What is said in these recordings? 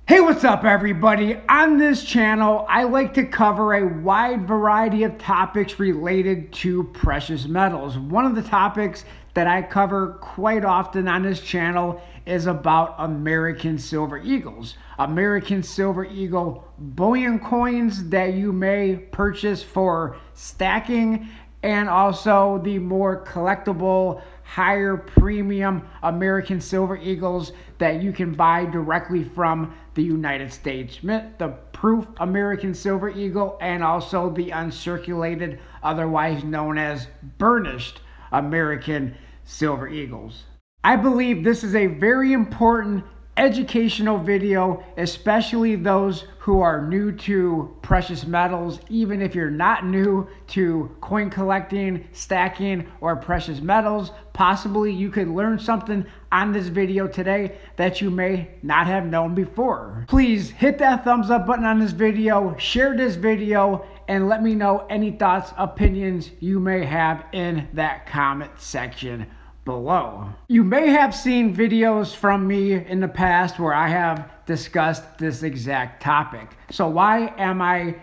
Hey, what's up everybody? On this channel, I like to cover a wide variety of topics related to precious metals. One of the topics that I cover quite often on this channel is about American Silver Eagles. American Silver Eagle bullion coins that you may purchase for stacking, and also the more collectible, higher premium American Silver Eagles that you can buy directly from the United States Mint, the proof American Silver Eagle, and also the uncirculated, otherwise known as burnished American Silver Eagles. I believe this is a very important educational video, especially those who are new to precious metals. Even if you're not new to coin collecting, stacking, or precious metals, possibly you could learn something on this video today that you may not have known before. Please hit that thumbs up button on this video, share this video, and let me know any thoughts, opinions you may have in that comment section below. You may have seen videos from me in the past where I have discussed this exact topic. So why am I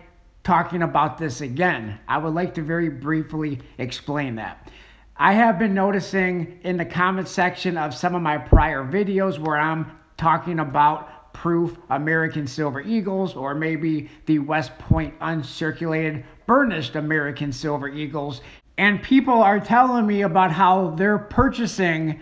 talking about this again? I would like to very briefly explain that. I have been noticing in the comment section of some of my prior videos where I'm talking about proof American Silver Eagles, or maybe the West Point uncirculated burnished American Silver Eagles, and people are telling me about how they're purchasing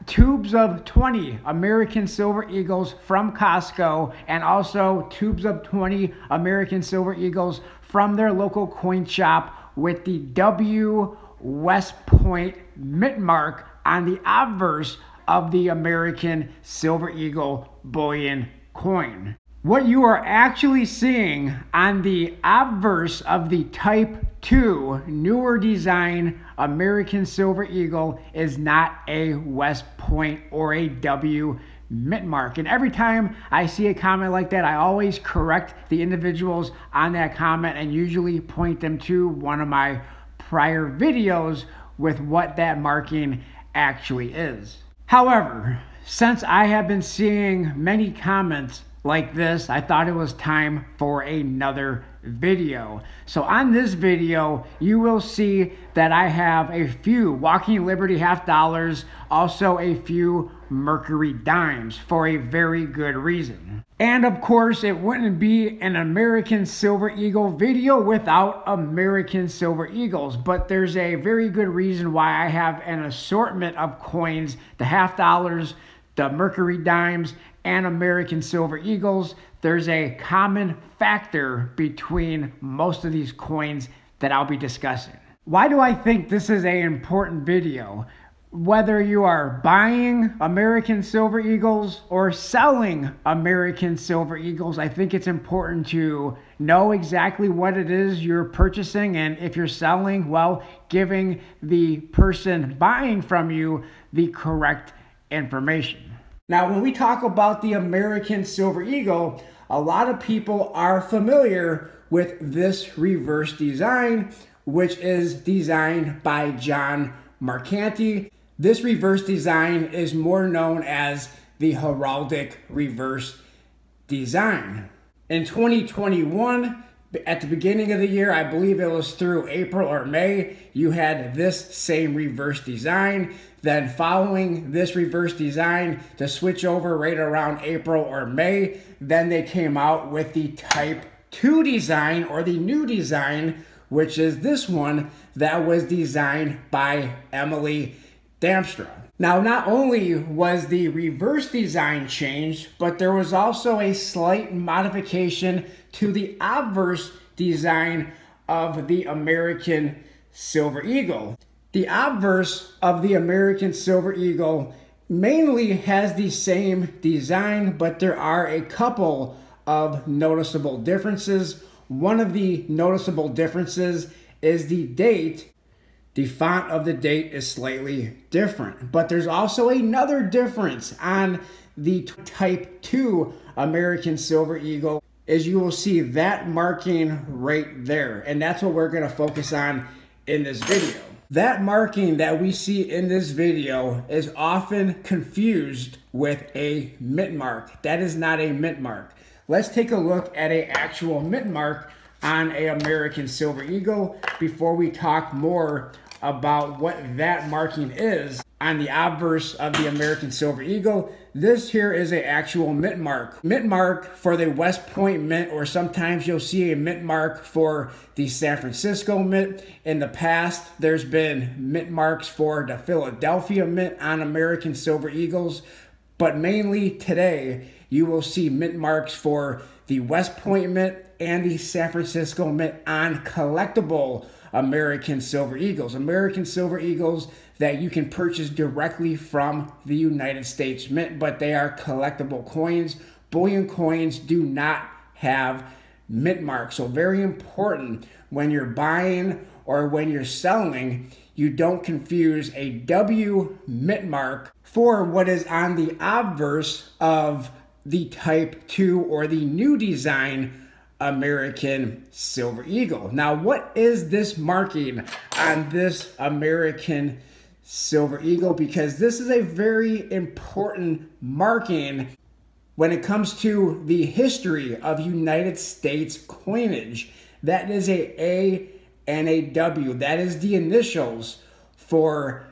tubes of 20 American Silver Eagles from Costco, and also tubes of 20 American Silver Eagles from their local coin shop with the W West Point mint mark on the obverse of the American Silver Eagle bullion coin. What you are actually seeing on the obverse of the Type 2 newer design American Silver Eagle is not a West Point or a W mint mark. And every time I see a comment like that, I always correct the individuals on that comment and usually point them to one of my prior videos with what that marking actually is. However, since I have been seeing many comments like this, I thought it was time for another video. So on this video, you will see that I have a few Walking Liberty half dollars, also a few Mercury dimes, for a very good reason. And of course, it wouldn't be an American Silver Eagle video without American Silver Eagles, but there's a very good reason why I have an assortment of coins, the half dollars, the Mercury dimes, and American Silver Eagles. There's a common factor between most of these coins that I'll be discussing. Why do I think this is an important video? Whether you are buying American Silver Eagles or selling American Silver Eagles, I think it's important to know exactly what it is you're purchasing, and if you're selling, well, giving the person buying from you the correct information. Now, when we talk about the American Silver Eagle, a lot of people are familiar with this reverse design, which is designed by John Marcanti. This reverse design is more known as the heraldic reverse design. In 2021, at the beginning of the year, I believe it was through April or May, you had this same reverse design. Then following this reverse design to switch over right around April or May, then they came out with the Type 2 design, or the new design, which is this one that was designed by Emily Damstra. Now, not only was the reverse design changed, but there was also a slight modification to the obverse design of the American Silver Eagle. The obverse of the American Silver Eagle mainly has the same design, but there are a couple of noticeable differences. One of the noticeable differences is the date. The font of the date is slightly different, but there's also another difference on the Type 2 American Silver Eagle, as you will see that marking right there. And that's what we're going to focus on in this video. That marking that we see in this video is often confused with a mint mark. That is not a mint mark. Let's take a look at an actual mint mark on an American Silver Eagle before we talk more about what that marking is on the obverse of the American Silver Eagle. This here is an actual mint mark. Mint mark for the West Point Mint, or sometimes you'll see a mint mark for the San Francisco Mint. In the past, there's been mint marks for the Philadelphia Mint on American Silver Eagles, but mainly today, you will see mint marks for the West Point Mint and the San Francisco Mint on collectible American Silver Eagles. American Silver Eagles that you can purchase directly from the United States Mint, but they are collectible coins. Bullion coins do not have mint marks. So very important when you're buying or when you're selling, you don't confuse a W mint mark for what is on the obverse of the Type 2 or the new design American Silver Eagle. Now, what is this marking on this American Silver Eagle? Because this is a very important marking when it comes to the history of United States coinage. That is A and a W. That is the initials for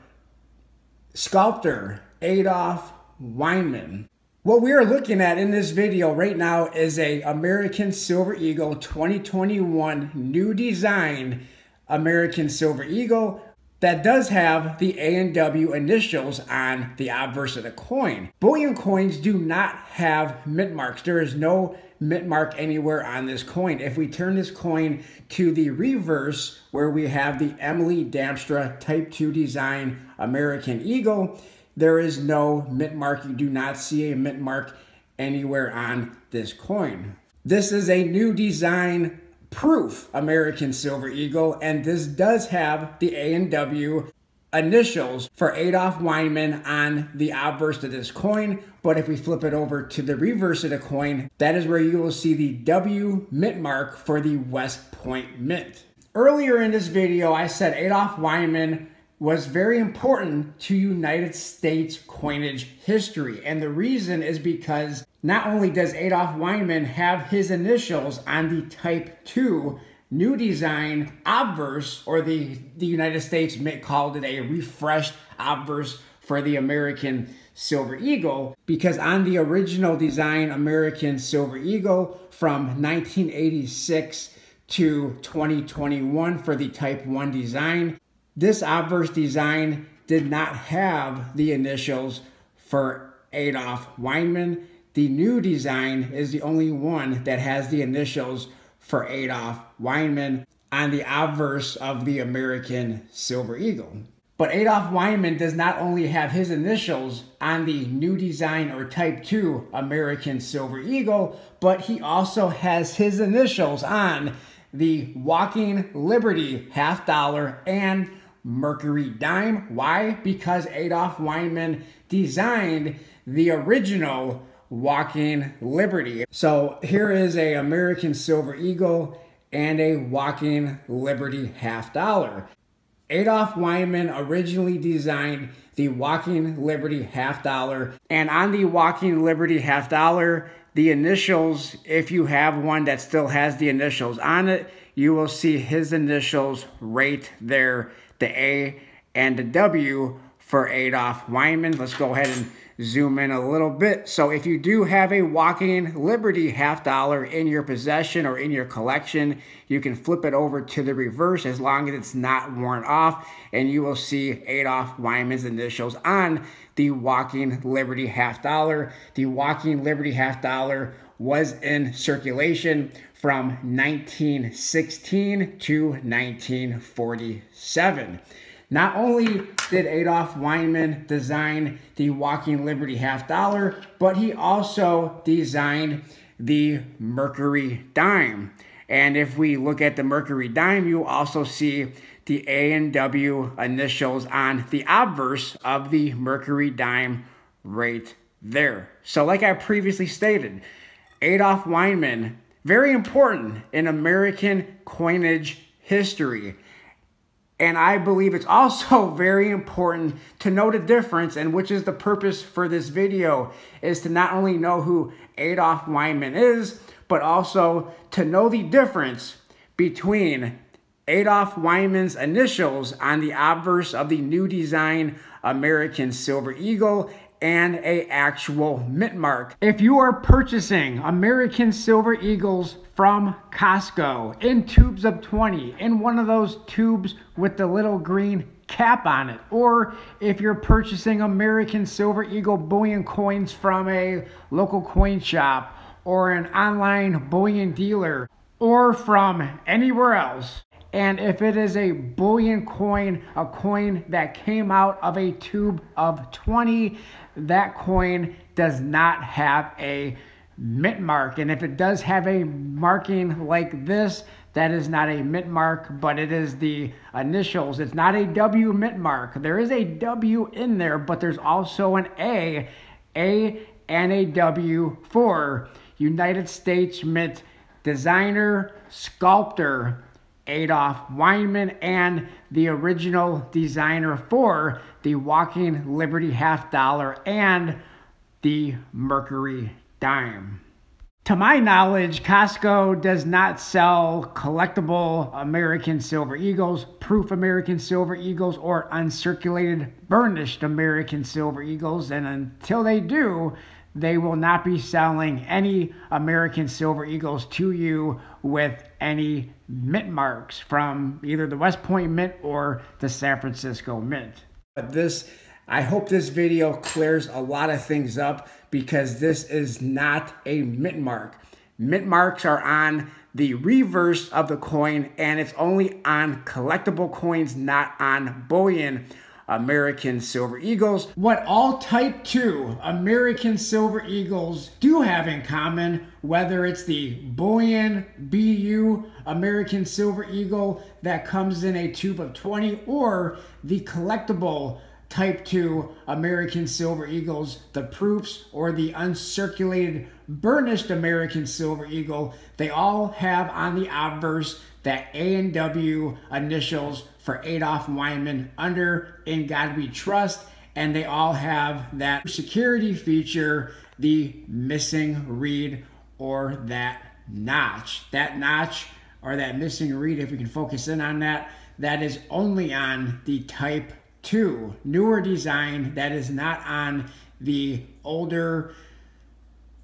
sculptor Adolph Weinman. What we are looking at in this video right now is a American Silver Eagle 2021 new design American Silver Eagle that does have the A and W initials on the obverse of the coin. Bullion coins do not have mint marks. There is no mint mark anywhere on this coin. If we turn this coin to the reverse, where we have the Emily Damstra Type 2 design American Eagle, there is no mint mark. You do not see a mint mark anywhere on this coin. This is a new design proof American Silver Eagle, and this does have the A and W initials for Adolph Weinman on the obverse of this coin. But if we flip it over to the reverse of the coin, that is where you will see the W mint mark for the West Point Mint. Earlier in this video, I said Adolph Weinman was very important to United States coinage history. And the reason is because not only does Adolph Weinman have his initials on the Type 2 new design obverse, or the United States Mint called it a refreshed obverse for the American Silver Eagle, because on the original design American Silver Eagle from 1986 to 2021 for the Type 1 design, this obverse design did not have the initials for Adolph Weinman. The new design is the only one that has the initials for Adolph Weinman on the obverse of the American Silver Eagle. But Adolph Weinman does not only have his initials on the new design or Type 2 American Silver Eagle, but he also has his initials on the Walking Liberty half dollar and Mercury dime. Why? Because Adolph Weinman designed the original Walking Liberty. So here is a American Silver Eagle and a Walking Liberty half dollar. Adolph Weinman originally designed the Walking Liberty half dollar, and on the Walking Liberty half dollar, the initials, if you have one that still has the initials on it, you will see his initials right there, the A and the W for Adolph Weinman. Let's go ahead and zoom in a little bit. So if you do have a Walking Liberty half dollar in your possession or in your collection, you can flip it over to the reverse as long as it's not worn off, and you will see Adolph Weinman's initials on the Walking Liberty half dollar. The Walking Liberty half dollar was in circulation from 1916 to 1947. Not only did Adolph Weinman design the Walking Liberty half dollar, but he also designed the Mercury dime. And if we look at the Mercury dime, you also see the A and W initials on the obverse of the Mercury dime right there. So like I previously stated, Adolph Weinman, very important in American coinage history. And I believe it's also very important to know the difference, and which is the purpose for this video, is to not only know who Adolf Weinman is, but also to know the difference between Adolf Weinman's initials on the obverse of the new design American Silver Eagle and an actual mint mark. If you are purchasing American Silver Eagles from Costco in tubes of 20, in one of those tubes with the little green cap on it, or if you're purchasing American Silver Eagle bullion coins from a local coin shop or an online bullion dealer or from anywhere else, and if it is a bullion coin, a coin that came out of a tube of 20, that coin does not have a mint mark. And if it does have a marking like this, that is not a mint mark, but it is the initials. It's not a W mint mark. There is a W in there, but there's also an A and a W for United States Mint designer, sculptor, Adolf Weinman, and the original designer for the Walking Liberty half dollar and the Mercury dime. To my knowledge, Costco does not sell collectible American Silver Eagles, proof American Silver Eagles, or uncirculated burnished American Silver Eagles, and until they do, they will not be selling any American Silver Eagles to you with any mint marks from either the West Point Mint or the San Francisco Mint. But I hope this video clears a lot of things up, because this is not a mint mark. Mint marks are on the reverse of the coin, and it's only on collectible coins, not on bullion American Silver Eagles. What all Type 2 American Silver Eagles do have in common, whether it's the bullion BU American Silver Eagle that comes in a tube of 20, or the collectible Type 2 American Silver Eagles, the proofs or the uncirculated burnished American Silver Eagle, they all have on the obverse that A and W initials for Adolf Weinman, under In God We Trust, and they all have that security feature, the missing reed or that notch. That notch or that missing reed, if we can focus in on that, that is only on the Type 2 newer design. That is not on the older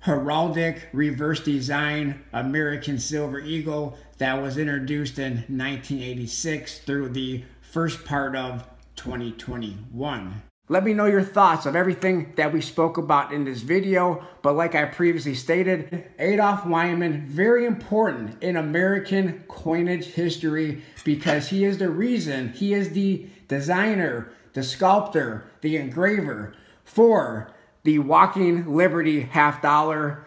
heraldic reverse design American Silver Eagle that was introduced in 1986 through the first part of 2021. Let me know your thoughts of everything that we spoke about in this video. But like I previously stated, Adolf Weinman, very important in American coinage history, because he is the reason, he is the designer, the sculptor, the engraver for the Walking Liberty half dollar,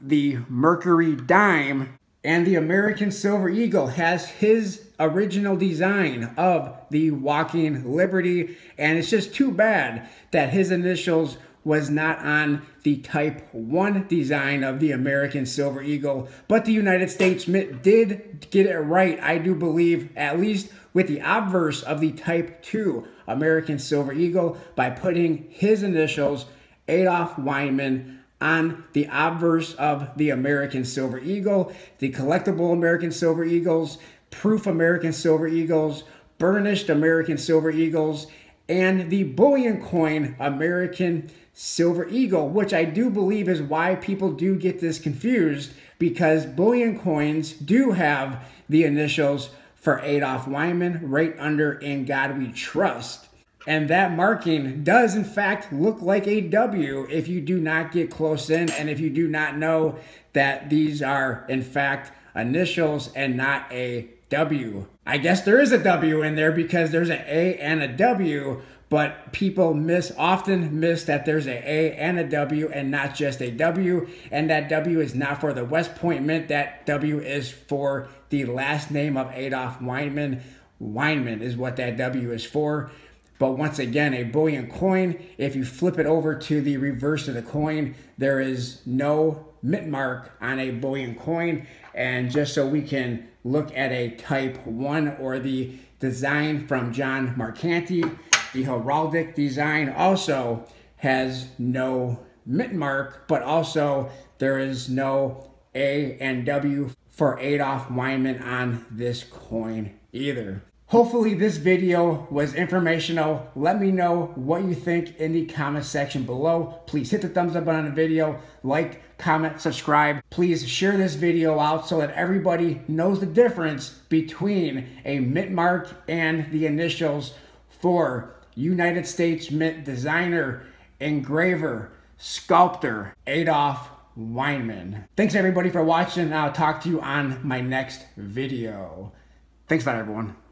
the Mercury dime, and the American Silver Eagle has his original design of the Walking Liberty. And it's just too bad that his initials was not on the Type 1 design of the American Silver Eagle. But the United States Mint did get it right, I do believe, at least with the obverse of the Type 2 American Silver Eagle, by putting his initials, Adolf Weinman, on the obverse of the American Silver Eagle, the collectible American Silver Eagles, proof American Silver Eagles, burnished American Silver Eagles, and the bullion coin American Silver Eagle, which I do believe is why people do get this confused, because bullion coins do have the initials for Adolf Weinman right under In God We Trust. And that marking does in fact look like a W if you do not get close in, and if you do not know that these are in fact initials and not a W. I guess there is a W in there because there's an A and a W, but people often miss that there's an A and a W and not just a W. And that W is not for the West Point Mint. That W is for the last name of Adolf Weinman. Weinman is what that W is for. But once again, a bullion coin, if you flip it over to the reverse of the coin, there is no mint mark on a bullion coin. And just so we can look at a type 1 or the design from John Marcanti, the heraldic design also has no mint mark, but also there is no A and W for Adolf Weinman on this coin either. Hopefully this video was informational. Let me know what you think in the comment section below. Please hit the thumbs up button on the video, like, comment, subscribe. Please share this video out so that everybody knows the difference between a mint mark and the initials for United States Mint designer, engraver, sculptor, Adolf Weinman. Thanks everybody for watching, and I'll talk to you on my next video. Thanks a lot, everyone.